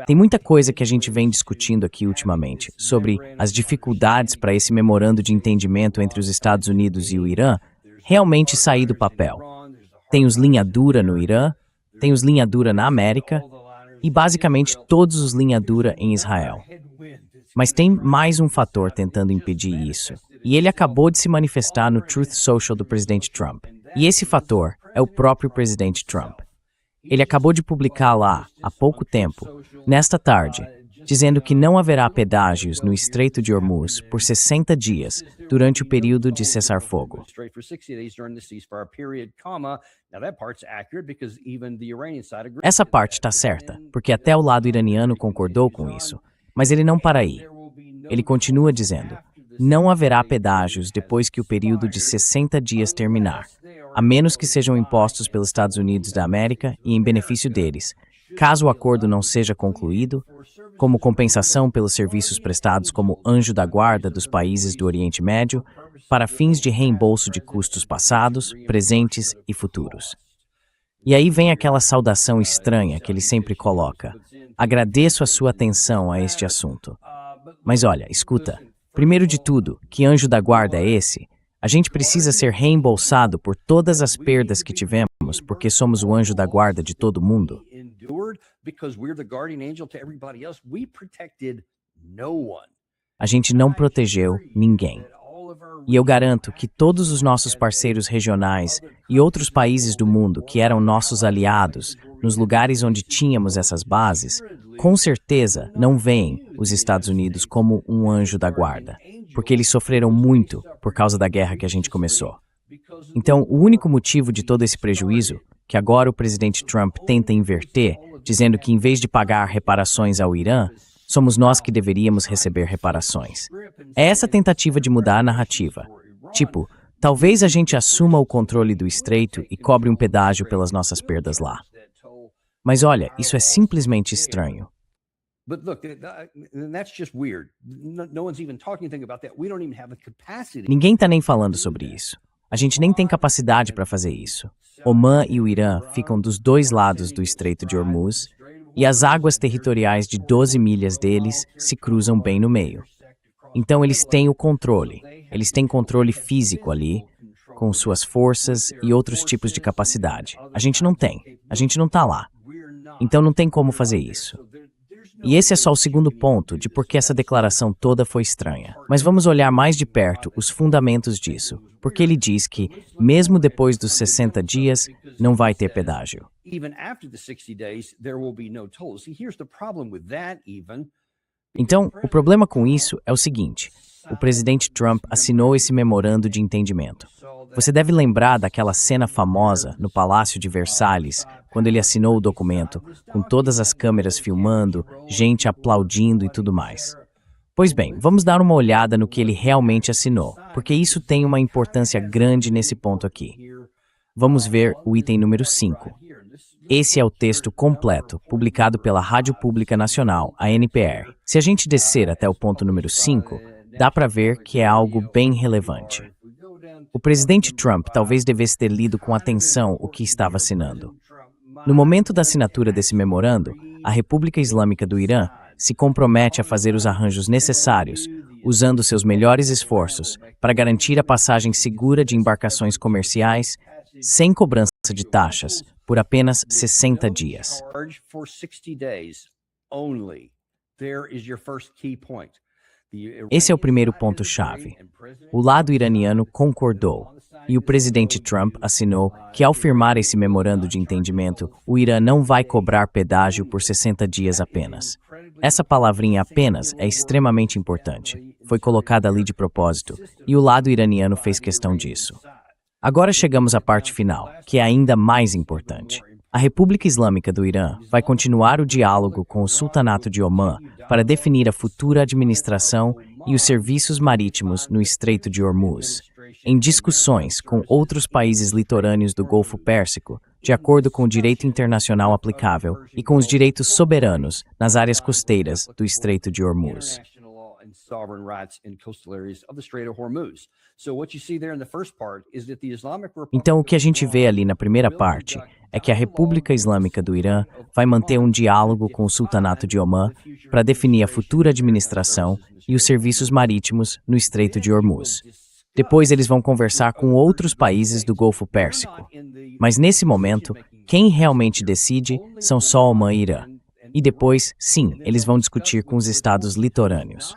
Tem muita coisa que a gente vem discutindo aqui ultimamente sobre as dificuldades para esse memorando de entendimento entre os Estados Unidos e o Irã realmente sair do papel. Tem os linha dura no Irã, tem os linha dura na América e basicamente todos os linha dura em Israel. Mas tem mais um fator tentando impedir isso. E ele acabou de se manifestar no Truth Social do presidente Trump. E esse fator é o próprio presidente Trump. Ele acabou de publicar lá, há pouco tempo, nesta tarde, dizendo que não haverá pedágios no Estreito de Hormuz por 60 dias durante o período de cessar-fogo. Essa parte está certa, porque até o lado iraniano concordou com isso. Mas ele não para aí. Ele continua dizendo: não haverá pedágios depois que o período de 60 dias terminar, a menos que sejam impostos pelos Estados Unidos da América e em benefício deles, caso o acordo não seja concluído, como compensação pelos serviços prestados como anjo da guarda dos países do Oriente Médio, para fins de reembolso de custos passados, presentes e futuros. E aí vem aquela saudação estranha que ele sempre coloca: agradeço a sua atenção a este assunto. Mas olha, escuta, primeiro de tudo, que anjo da guarda é esse? A gente precisa ser reembolsado por todas as perdas que tivemos, porque somos o anjo da guarda de todo mundo. A gente não protegeu ninguém. E eu garanto que todos os nossos parceiros regionais e outros países do mundo que eram nossos aliados, nos lugares onde tínhamos essas bases, com certeza não veem os Estados Unidos como um anjo da guarda, porque eles sofreram muito por causa da guerra que a gente começou. Então, o único motivo de todo esse prejuízo, que agora o presidente Trump tenta inverter, dizendo que em vez de pagar reparações ao Irã, somos nós que deveríamos receber reparações. É essa tentativa de mudar a narrativa. Tipo, talvez a gente assuma o controle do estreito e cobre um pedágio pelas nossas perdas lá. Mas olha, isso é simplesmente estranho. Ninguém está nem falando sobre isso. A gente nem tem capacidade para fazer isso. Omã e o Irã ficam dos dois lados do Estreito de Hormuz, e as águas territoriais de 12 milhas deles se cruzam bem no meio. Então eles têm o controle. Eles têm controle físico ali, com suas forças e outros tipos de capacidade. A gente não tem. A gente não está lá. Então não tem como fazer isso. E esse é só o segundo ponto de por que essa declaração toda foi estranha. Mas vamos olhar mais de perto os fundamentos disso, porque ele diz que, mesmo depois dos 60 dias, não vai ter pedágio. Então, o problema com isso é o seguinte: o presidente Trump assinou esse memorando de entendimento. Você deve lembrar daquela cena famosa no Palácio de Versalhes, quando ele assinou o documento, com todas as câmeras filmando, gente aplaudindo e tudo mais. Pois bem, vamos dar uma olhada no que ele realmente assinou, porque isso tem uma importância grande nesse ponto aqui. Vamos ver o item número 5. Esse é o texto completo, publicado pela Rádio Pública Nacional, a NPR. Se a gente descer até o ponto número 5, dá para ver que é algo bem relevante. O presidente Trump talvez devesse ter lido com atenção o que estava assinando. No momento da assinatura desse memorando, a República Islâmica do Irã se compromete a fazer os arranjos necessários, usando seus melhores esforços, para garantir a passagem segura de embarcações comerciais, sem cobrança de taxas, por apenas 60 dias. Esse é o primeiro ponto-chave. O lado iraniano concordou, e o presidente Trump assinou que, ao firmar esse memorando de entendimento, o Irã não vai cobrar pedágio por 60 dias apenas. Essa palavrinha apenas é extremamente importante. Foi colocada ali de propósito, e o lado iraniano fez questão disso. Agora chegamos à parte final, que é ainda mais importante. A República Islâmica do Irã vai continuar o diálogo com o Sultanato de Omã para definir a futura administração e os serviços marítimos no Estreito de Hormuz, em discussões com outros países litorâneos do Golfo Pérsico, de acordo com o direito internacional aplicável e com os direitos soberanos nas áreas costeiras do Estreito de Hormuz. Então, o que a gente vê ali na primeira parte é que a República Islâmica do Irã vai manter um diálogo com o Sultanato de Omã para definir a futura administração e os serviços marítimos no Estreito de Hormuz. Depois eles vão conversar com outros países do Golfo Pérsico. Mas nesse momento, quem realmente decide são só Omã e Irã. E depois, sim, eles vão discutir com os estados litorâneos.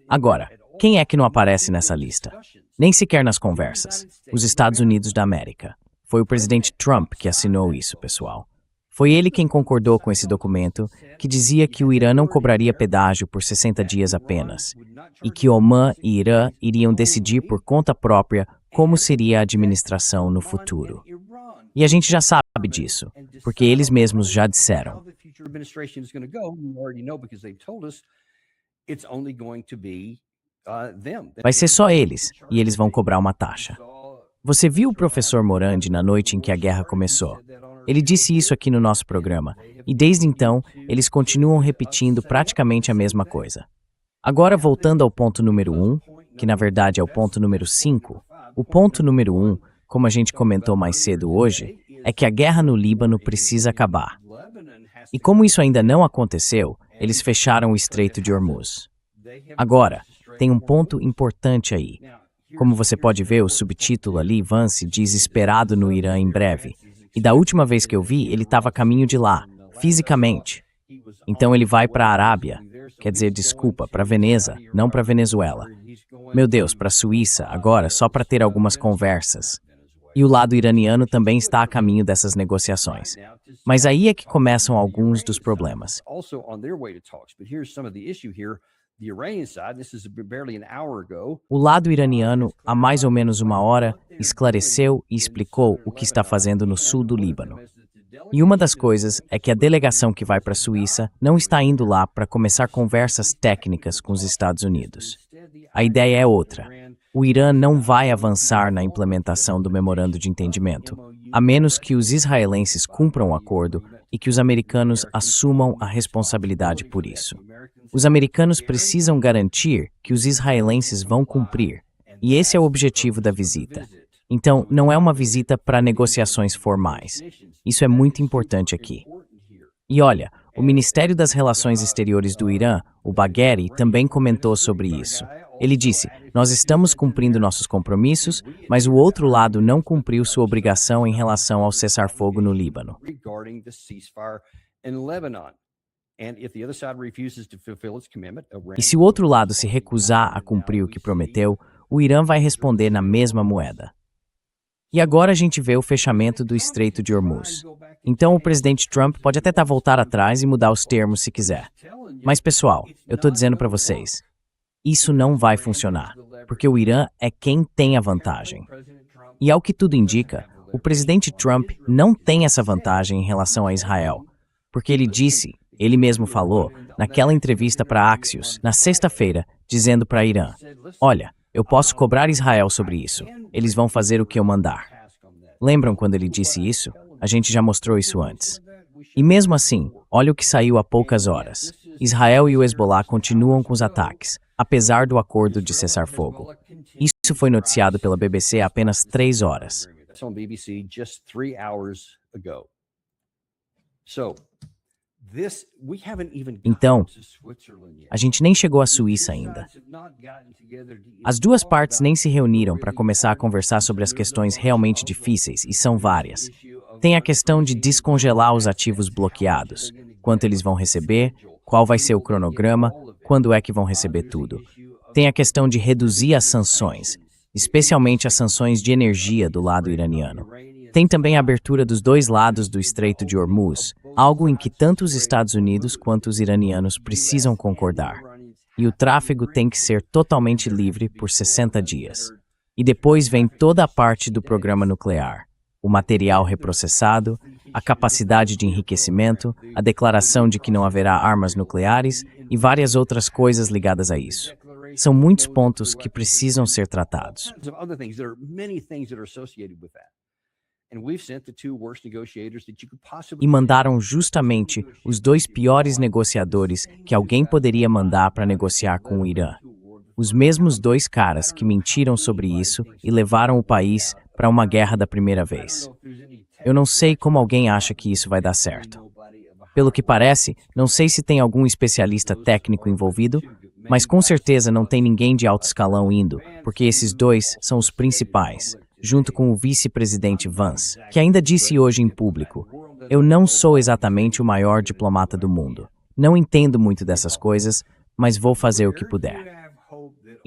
Agora, quem é que não aparece nessa lista? Nem sequer nas conversas. Os Estados Unidos da América. Foi o presidente Trump que assinou isso, pessoal. Foi ele quem concordou com esse documento, que dizia que o Irã não cobraria pedágio por 60 dias apenas, e que Omã e Irã iriam decidir por conta própria como seria a administração no futuro. E a gente já sabe disso, porque eles mesmos já disseram. Vai ser só eles, e eles vão cobrar uma taxa. Você viu o professor Morandi na noite em que a guerra começou? Ele disse isso aqui no nosso programa, e desde então, eles continuam repetindo praticamente a mesma coisa. Agora, voltando ao ponto número 1, que na verdade é o ponto número 5, o ponto número 1, como a gente comentou mais cedo hoje, é que a guerra no Líbano precisa acabar. E como isso ainda não aconteceu, eles fecharam o Estreito de Hormuz. Agora, tem um ponto importante aí. Como você pode ver, o subtítulo ali, Vance, diz esperado no Irã em breve. E da última vez que eu vi, ele estava a caminho de lá, fisicamente. Então ele vai para a Arábia, quer dizer, desculpa, para Veneza, não para Venezuela. Meu Deus, para a Suíça, agora, só para ter algumas conversas. E o lado iraniano também está a caminho dessas negociações. Mas aí é que começam alguns dos problemas. O lado iraniano, há mais ou menos uma hora, esclareceu e explicou o que está fazendo no sul do Líbano. E uma das coisas é que a delegação que vai para a Suíça não está indo lá para começar conversas técnicas com os Estados Unidos. A ideia é outra. O Irã não vai avançar na implementação do memorando de entendimento, a menos que os israelenses cumpram o acordo e que os americanos assumam a responsabilidade por isso. Os americanos precisam garantir que os israelenses vão cumprir, e esse é o objetivo da visita. Então, não é uma visita para negociações formais. Isso é muito importante aqui. E olha, o Ministério das Relações Exteriores do Irã, o Bagheri, também comentou sobre isso. Ele disse, nós estamos cumprindo nossos compromissos, mas o outro lado não cumpriu sua obrigação em relação ao cessar-fogo no Líbano. E se o outro lado se recusar a cumprir o que prometeu, o Irã vai responder na mesma moeda. E agora a gente vê o fechamento do Estreito de Hormuz. Então o presidente Trump pode até voltar atrás e mudar os termos se quiser. Mas pessoal, eu estou dizendo para vocês, isso não vai funcionar, porque o Irã é quem tem a vantagem. E ao que tudo indica, o presidente Trump não tem essa vantagem em relação a Israel, porque ele mesmo falou, naquela entrevista para Axios, na sexta-feira, dizendo para Irã, olha, eu posso cobrar Israel sobre isso, eles vão fazer o que eu mandar. Lembram quando ele disse isso? A gente já mostrou isso antes. E mesmo assim, olha o que saiu há poucas horas. Israel e o Hezbollah continuam com os ataques, apesar do acordo de cessar-fogo. Isso foi noticiado pela BBC há apenas 3 horas. Então, a gente nem chegou à Suíça ainda. As duas partes nem se reuniram para começar a conversar sobre as questões realmente difíceis, e são várias. Tem a questão de descongelar os ativos bloqueados, quanto eles vão receber, qual vai ser o cronograma, quando é que vão receber tudo. Tem a questão de reduzir as sanções, especialmente as sanções de energia do lado iraniano. Tem também a abertura dos dois lados do Estreito de Hormuz, algo em que tanto os Estados Unidos quanto os iranianos precisam concordar. E o tráfego tem que ser totalmente livre por 60 dias. E depois vem toda a parte do programa nuclear, o material reprocessado, a capacidade de enriquecimento, a declaração de que não haverá armas nucleares e várias outras coisas ligadas a isso. São muitos pontos que precisam ser tratados. E mandaram justamente os 2 piores negociadores que alguém poderia mandar para negociar com o Irã. Os mesmos dois caras que mentiram sobre isso e levaram o país para uma guerra da primeira vez. Eu não sei como alguém acha que isso vai dar certo. Pelo que parece, não sei se tem algum especialista técnico envolvido, mas com certeza não tem ninguém de alto escalão indo, porque esses dois são os principais, junto com o vice-presidente Vance, que ainda disse hoje em público: "Eu não sou exatamente o maior diplomata do mundo. Não entendo muito dessas coisas, mas vou fazer o que puder."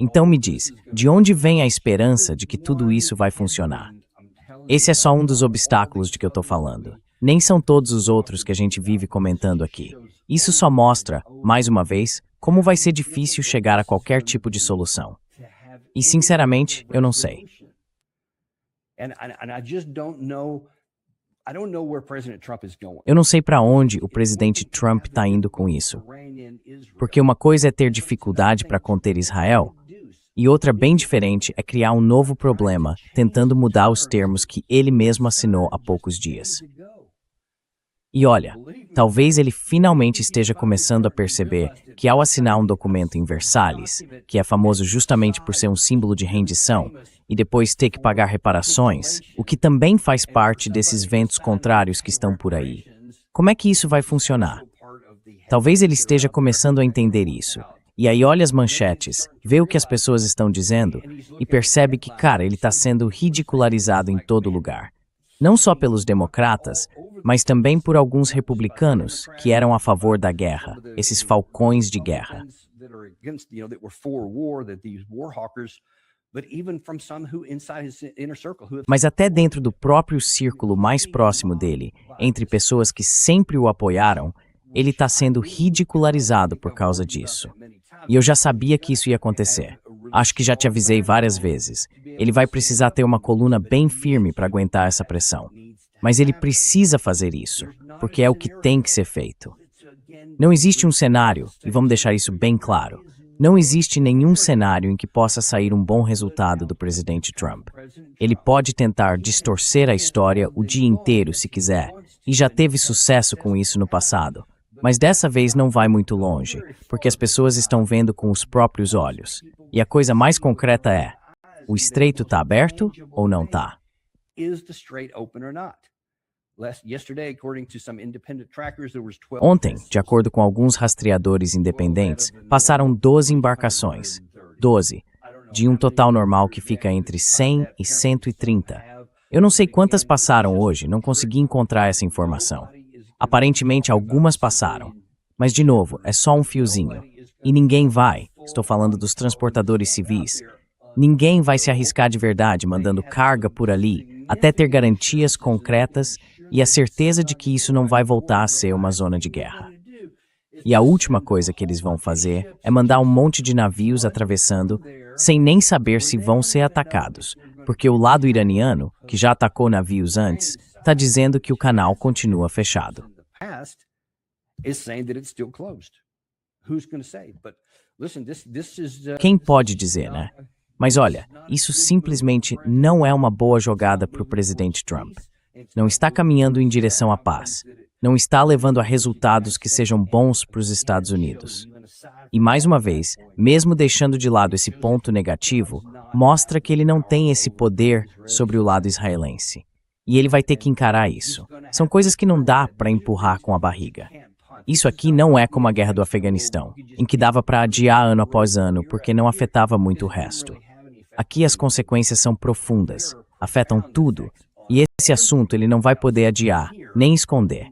Então me diz, de onde vem a esperança de que tudo isso vai funcionar? Esse é só um dos obstáculos de que eu tô falando. Nem são todos os outros que a gente vive comentando aqui. Isso só mostra, mais uma vez, como vai ser difícil chegar a qualquer tipo de solução. E, sinceramente, eu não sei. Eu não sei para onde o presidente Trump está indo com isso. Porque uma coisa é ter dificuldade para conter Israel, e outra bem diferente é criar um novo problema, tentando mudar os termos que ele mesmo assinou há poucos dias. E olha, talvez ele finalmente esteja começando a perceber que ao assinar um documento em Versalhes, que é famoso justamente por ser um símbolo de rendição, e depois ter que pagar reparações, o que também faz parte desses ventos contrários que estão por aí. Como é que isso vai funcionar? Talvez ele esteja começando a entender isso. E aí olha as manchetes, vê o que as pessoas estão dizendo e percebe que, cara, ele está sendo ridicularizado em todo lugar. Não só pelos democratas, mas também por alguns republicanos que eram a favor da guerra, esses falcões de guerra. Mas até dentro do próprio círculo mais próximo dele, entre pessoas que sempre o apoiaram, ele está sendo ridicularizado por causa disso. E eu já sabia que isso ia acontecer. Acho que já te avisei várias vezes. Ele vai precisar ter uma coluna bem firme para aguentar essa pressão. Mas ele precisa fazer isso, porque é o que tem que ser feito. Não existe um cenário, e vamos deixar isso bem claro, não existe nenhum cenário em que possa sair um bom resultado do presidente Trump. Ele pode tentar distorcer a história o dia inteiro se quiser, e já teve sucesso com isso no passado. Mas dessa vez não vai muito longe, porque as pessoas estão vendo com os próprios olhos. E a coisa mais concreta é: o estreito está aberto ou não está? Ontem, de acordo com alguns rastreadores independentes, passaram 12 embarcações. 12, de um total normal que fica entre 100 e 130. Eu não sei quantas passaram hoje, não consegui encontrar essa informação. Aparentemente algumas passaram, mas de novo, é só um fiozinho. E ninguém vai, estou falando dos transportadores civis, ninguém vai se arriscar de verdade mandando carga por ali, até ter garantias concretas e a certeza de que isso não vai voltar a ser uma zona de guerra. E a última coisa que eles vão fazer é mandar um monte de navios atravessando, sem nem saber se vão ser atacados, porque o lado iraniano, que já atacou navios antes, está dizendo que o canal continua fechado. Quem pode dizer, né? Mas olha, isso simplesmente não é uma boa jogada para o presidente Trump. Não está caminhando em direção à paz. Não está levando a resultados que sejam bons para os Estados Unidos. E mais uma vez, mesmo deixando de lado esse ponto negativo, mostra que ele não tem esse poder sobre o lado israelense. E ele vai ter que encarar isso. São coisas que não dá para empurrar com a barriga. Isso aqui não é como a guerra do Afeganistão, em que dava para adiar ano após ano porque não afetava muito o resto. Aqui as consequências são profundas, afetam tudo, e esse assunto ele não vai poder adiar, nem esconder.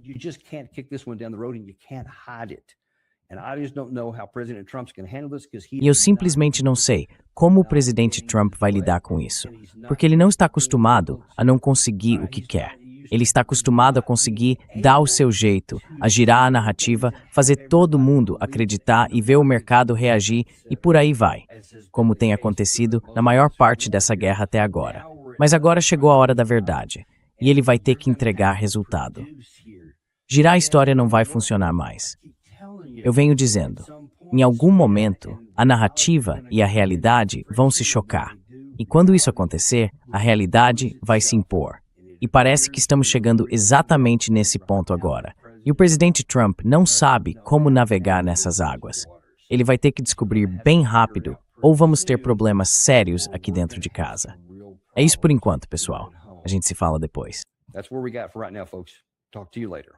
E eu simplesmente não sei como o presidente Trump vai lidar com isso, porque ele não está acostumado a não conseguir o que quer. Ele está acostumado a conseguir dar o seu jeito, a girar a narrativa, fazer todo mundo acreditar e ver o mercado reagir e por aí vai, como tem acontecido na maior parte dessa guerra até agora. Mas agora chegou a hora da verdade, e ele vai ter que entregar resultado. Girar a história não vai funcionar mais. Eu venho dizendo, em algum momento, a narrativa e a realidade vão se chocar. E quando isso acontecer, a realidade vai se impor. E parece que estamos chegando exatamente nesse ponto agora. E o presidente Trump não sabe como navegar nessas águas. Ele vai ter que descobrir bem rápido ou vamos ter problemas sérios aqui dentro de casa. É isso por enquanto, pessoal. A gente se fala depois. That's where we got for right now, folks. Talk to you later.